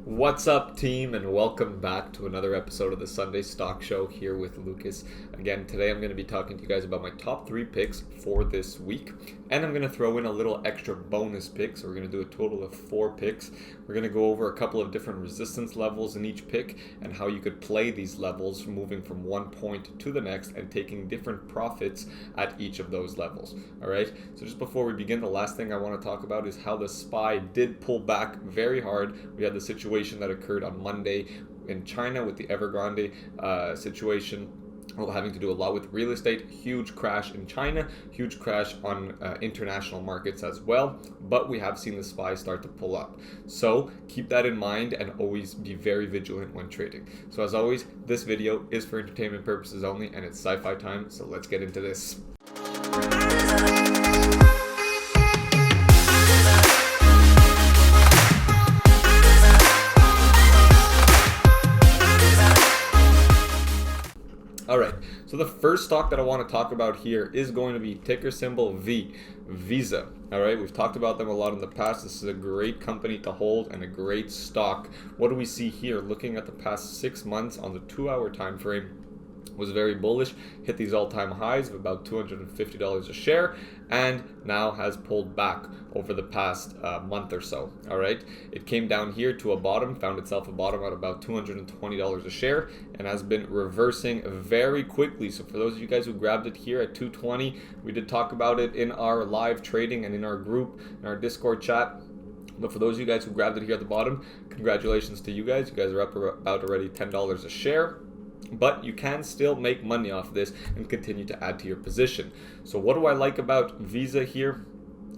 What's up, team, and welcome back to another episode of the Sunday Stock Show here with Lucas. Again, today I'm going to be talking to you guys about my top 3 picks for this week, and I'm going to throw in a little extra bonus pick. So we're going to do a total of 4 picks. We're going to go over a couple of different resistance levels in each pick and how you could play these levels moving from one point to the next and taking different profits at each of those levels. All right, so just before we begin, the last thing I want to talk about is how the SPY did pull back very hard. We had the situation that occurred on Monday in China with the Evergrande situation, having to do a lot with real estate. Huge crash in China, huge crash on international markets as well, but we have seen the SPY start to pull up. So keep that in mind and always be very vigilant when trading. So as always, this video is for entertainment purposes only, and it's sci-fi time, so let's get into this. Alright, so the first stock that I want to talk about here is going to be ticker symbol V, Visa. Alright, we've talked about them a lot in the past. This is a great company to hold and a great stock. What do we see here? Looking at the past 6 months on the 2-hour time frame, was very bullish, hit these all-time highs of about $250 a share, and now has pulled back over the past month or so. All right, it came down here to a bottom, found itself a bottom at about $220 a share, and has been reversing very quickly. So for those of you guys who grabbed it here at 220, we did talk about it in our live trading and in our group, in our Discord chat. But for those of you guys who grabbed it here at the bottom, congratulations to you guys. You guys are up about already $10 a share. But you can still make money off this and continue to add to your position. So what do I like about Visa here?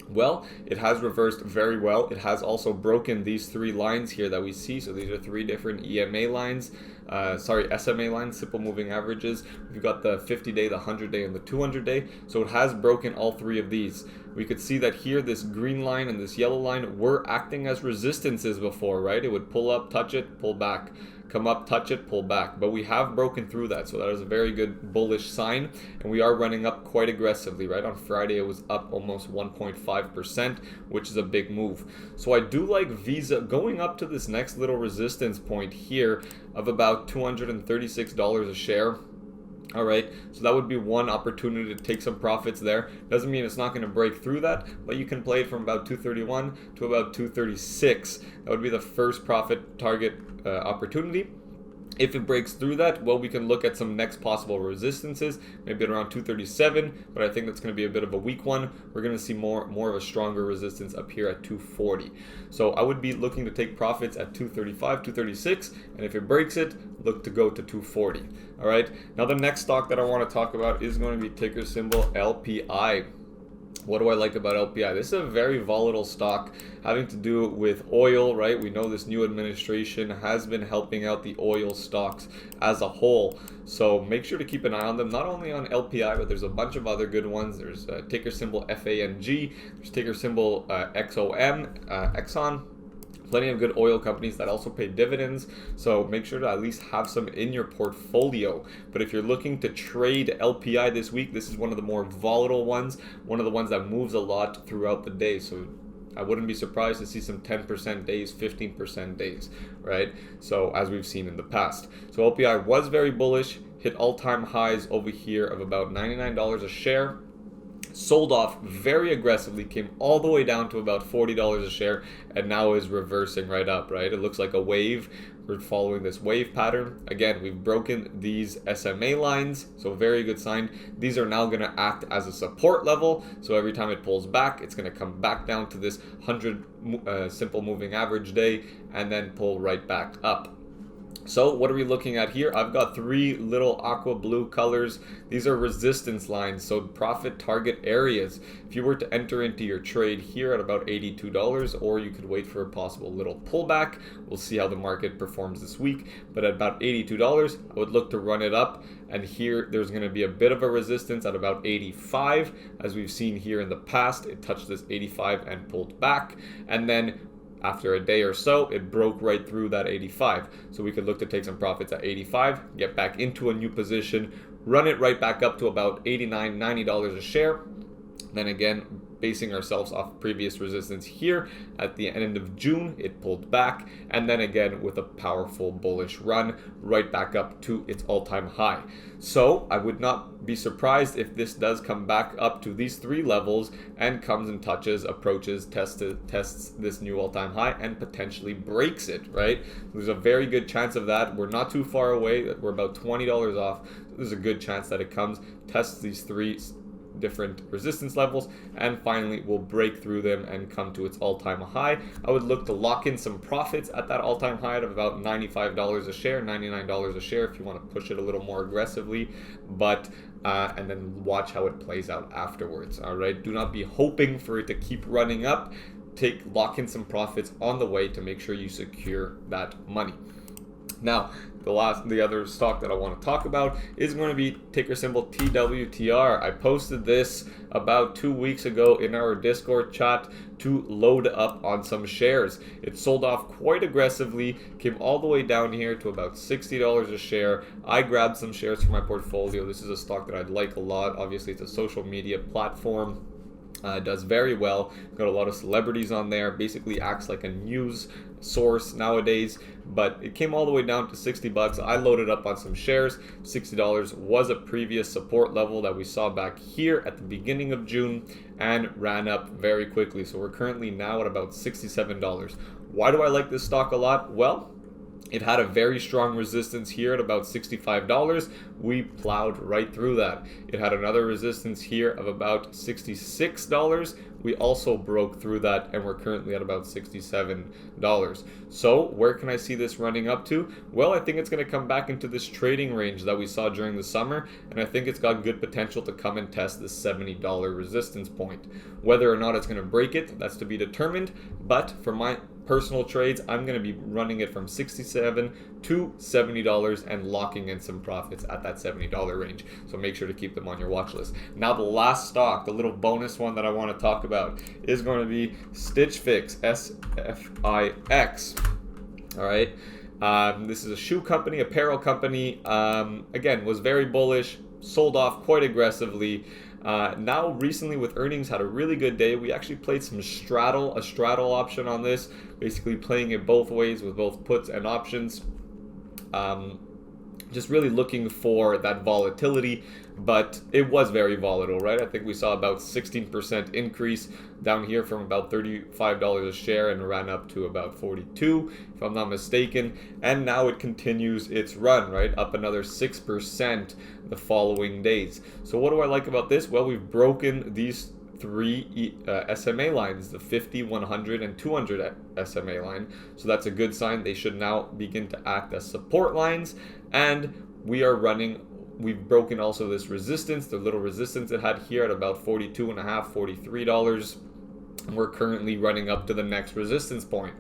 Well, it has reversed very well. It has also broken these 3 lines here that we see. So these are 3 different SMA lines, SMA lines, simple moving averages. We've got the 50-day, the 100-day, and the 200-day. So it has broken all 3 of these. We could see that here, this green line and this yellow line were acting as resistances before, right? It would pull up, touch it, pull back. Come up, touch it, pull back. But we have broken through that, so that is a very good bullish sign, and we are running up quite aggressively, right? On Friday, it was up almost 1.5%, which is a big move. So I do like Visa going up to this next little resistance point here of about $236 a share. All right, so that would be one opportunity to take some profits there. Doesn't mean it's not going to break through that, but you can play it from about 231 to about 236. That would be the first profit target opportunity. If it breaks through that, well, we can look at some next possible resistances, maybe at around 237, but I think that's going to be a bit of a weak one. We're going to see more of a stronger resistance up here at 240. So I would be looking to take profits at 235, 236, and if it breaks it, look to go to 240. All right. Now the next stock that I want to talk about is going to be ticker symbol LPI. What do I like about LPI? This is a very volatile stock having to do with oil, right? We know this new administration has been helping out the oil stocks as a whole. So make sure to keep an eye on them, not only on LPI, but there's a bunch of other good ones. There's ticker symbol FANG, there's ticker symbol XOM, Exxon. Plenty of good oil companies that also pay dividends, so make sure to at least have some in your portfolio. But if you're looking to trade LPI this week, this is one of the more volatile ones, one of the ones that moves a lot throughout the day. So I wouldn't be surprised to see some 10% days, 15% days, right? So as we've seen in the past. So LPI was very bullish, hit all-time highs over here of about $99 a share. Sold off very aggressively, came all the way down to about $40 a share, and now is reversing right up, right? It looks like a wave. We're following this wave pattern. Again, we've broken these SMA lines, so very good sign. These are now going to act as a support level, so every time it pulls back, it's going to come back down to this 100 simple moving average day and then pull right back up. So what are we looking at here? I've got 3 little aqua blue colors. These are resistance lines, so profit target areas. If you were to enter into your trade here at about $82, or you could wait for a possible little pullback. We'll see how the market performs this week, but at about $82, I would look to run it up. And here there's going to be a bit of a resistance at about 85. As we've seen here in the past, it touched this 85 and pulled back. And then after a day or so, it broke right through that 85. So we could look to take some profits at 85, get back into a new position, run it right back up to about $89, $90 a share. Then again, basing ourselves off previous resistance here at the end of June. It pulled back, and then again with a powerful bullish run right back up to its all-time high. So I would not be surprised if this does come back up to these three levels and comes and touches, approaches, tests this new all-time high and potentially breaks it, right? There's a very good chance of that. We're not too far away. We're about $20 off. There's a good chance that it comes, tests these three different resistance levels, and finally will break through them and come to its all-time high. I would look to lock in some profits at that all-time high of about $95 a share, $99 a share if you want to push it a little more aggressively, but and then watch how it plays out afterwards. All right, do not be hoping for it to keep running up. Lock in some profits on the way to make sure you secure that money. Now, the other stock that I want to talk about is going to be ticker symbol TWTR. I posted this about 2 weeks ago in our Discord chat to load up on some shares. It sold off quite aggressively, came all the way down here to about $60 a share. I grabbed some shares for my portfolio. This is a stock that I'd like a lot. Obviously, it's a social media platform. Does very well. Got a lot of celebrities on there. Basically acts like a news source nowadays. But it came all the way down to 60 bucks. I loaded up on some shares. $60 was a previous support level that we saw back here at the beginning of June and ran up very quickly. So we're currently now at about $67. Why do I like this stock a lot? Well, it had a very strong resistance here at about $65. We plowed right through that. It had another resistance here of about $66. We also broke through that, and we're currently at about $67. So where can I see this running up to? Well, I think it's going to come back into this trading range that we saw during the summer, and I think it's got good potential to come and test this $70 resistance point. Whether or not it's going to break it, that's to be determined, but for my personal trades, I'm going to be running it from $67 to $70 and locking in some profits at that $70 range. So make sure to keep them on your watch list. Now the last stock, the little bonus one that I want to talk about is going to be SFIX, SFIX. All right. This is a shoe company, apparel company. Again, was very bullish, sold off quite aggressively. Now recently with earnings had a really good day. We actually played a straddle option on this, basically playing it both ways with both puts and options. Just really looking for that volatility, but it was very volatile, right? I think we saw about 16% increase down here from about $35 a share and ran up to about 42, if I'm not mistaken. And now it continues its run, right? Up another 6% the following days. So what do I like about this? Well, we've broken these three SMA lines, the 50, 100, and 200 SMA line. So that's a good sign. They should now begin to act as support lines. And we've broken also this resistance, the little resistance it had here at about $42.5, $43. And we're currently running up to the next resistance point.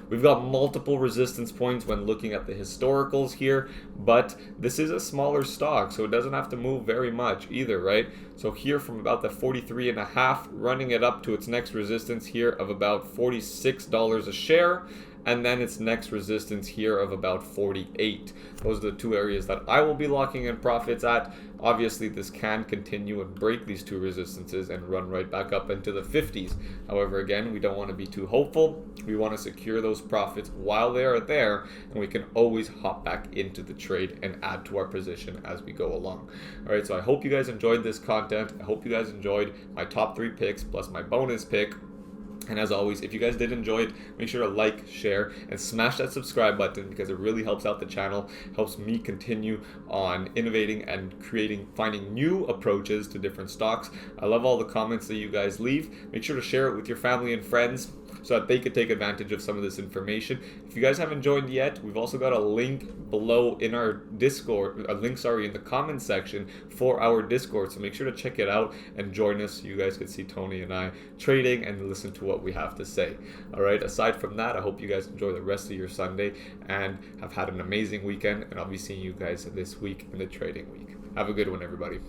We've got multiple resistance points when looking at the historicals here, but this is a smaller stock, so it doesn't have to move very much either, right? So here from about the 43.5, running it up to its next resistance here of about $46 a share, and then its next resistance here of about 48. Those are the two areas that I will be locking in profits at. Obviously, this can continue and break these two resistances and run right back up into the 50s. However, again, we don't want to be too hopeful. We want to secure those profits while they are there, and we can always hop back into the trade and add to our position as we go along. All right, so I hope you guys enjoyed this content. I hope you guys enjoyed my top 3 picks plus my bonus pick. And as always, if you guys did enjoy it, make sure to like, share, and smash that subscribe button because it really helps out the channel, helps me continue on innovating and finding new approaches to different stocks. I love all the comments that you guys leave. Make sure to share it with your family and friends so that they could take advantage of some of this information. If you guys haven't joined yet, we've also got a link below in our Discord, in the comments section for our Discord. So make sure to check it out and join us so you guys can see Tony and I trading and listen to what we have to say. All right, aside from that, I hope you guys enjoy the rest of your Sunday and have had an amazing weekend, and I'll be seeing you guys this week in the trading week. Have a good one, everybody.